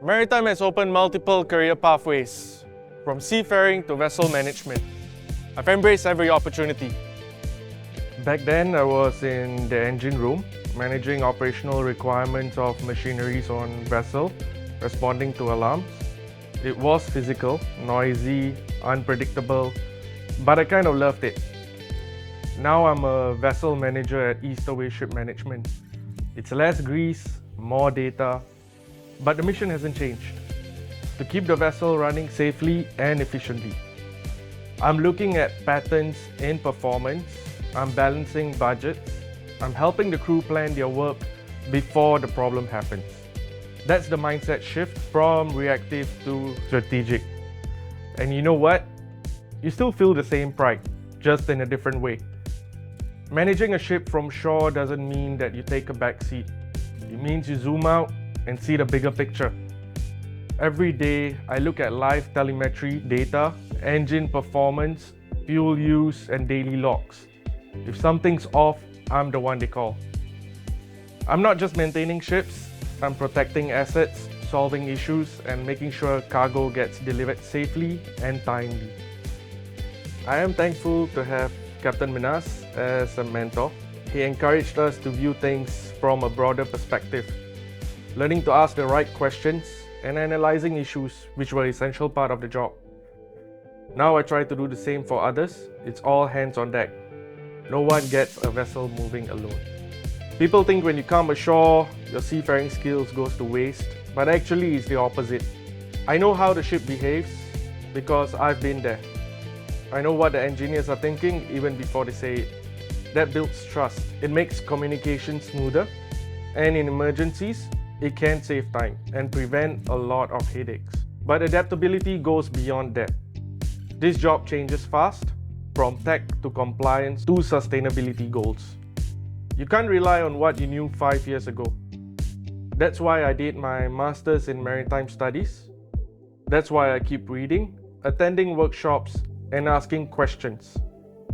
Maritime has opened multiple career pathways, from seafaring to vessel management. I've embraced every opportunity. Back then, I was in the engine room, managing operational requirements of machineries on vessel, responding to alarms. It was physical, noisy, unpredictable, but I kind of loved it. Now I'm a vessel manager at Eastaway Ship Management. It's less grease, more data, but the mission hasn't changed: to keep the vessel running safely and efficiently. I'm looking at patterns in performance, I'm balancing budgets, I'm helping the crew plan their work before the problem happens. That's the mindset shift from reactive to strategic. And you know what? You still feel the same pride, just in a different way. Managing a ship from shore doesn't mean that you take a back seat. It means you zoom out and see the bigger picture. Every day, I look at live telemetry data, engine performance, fuel use, and daily logs. If something's off, I'm the one they call. I'm not just maintaining ships, I'm protecting assets, solving issues, and making sure cargo gets delivered safely and timely. I am thankful to have Captain Minas as a mentor. He encouraged us to view things from a broader perspective, learning to ask the right questions and analyzing issues which were an essential part of the job. Now I try to do the same for others. It's all hands on deck. No one gets a vessel moving alone. People think when you come ashore, your seafaring skills goes to waste, but actually it's the opposite. I know how the ship behaves because I've been there. I know what the engineers are thinking even before they say it. That builds trust. It makes communication smoother, and in emergencies, it can save time and prevent a lot of headaches. But adaptability goes beyond that. This job changes fast, from tech to compliance to sustainability goals. You can't rely on what you knew 5 years ago. That's why I did my Master's in Maritime Studies. That's why I keep reading, attending workshops, and asking questions.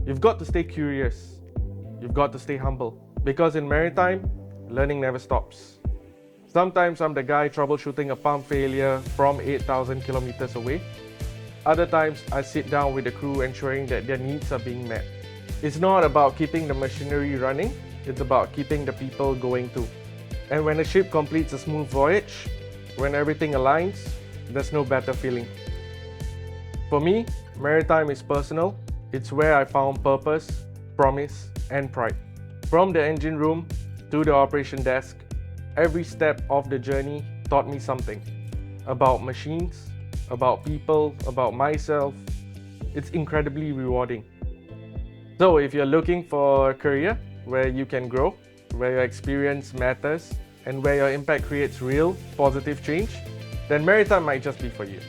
You've got to stay curious. You've got to stay humble. Because in maritime, learning never stops. Sometimes I'm the guy troubleshooting a pump failure from 8,000 kilometers away. Other times I sit down with the crew ensuring that their needs are being met. It's not about keeping the machinery running, it's about keeping the people going too. And when a ship completes a smooth voyage, when everything aligns, there's no better feeling. For me, maritime is personal. It's where I found purpose, promise, and pride. From the engine room to the operation desk, every step of the journey taught me something about machines, about people, about myself. It's incredibly rewarding. So if you're looking for a career where you can grow, where your experience matters, and where your impact creates real, positive change, then maritime might just be for you.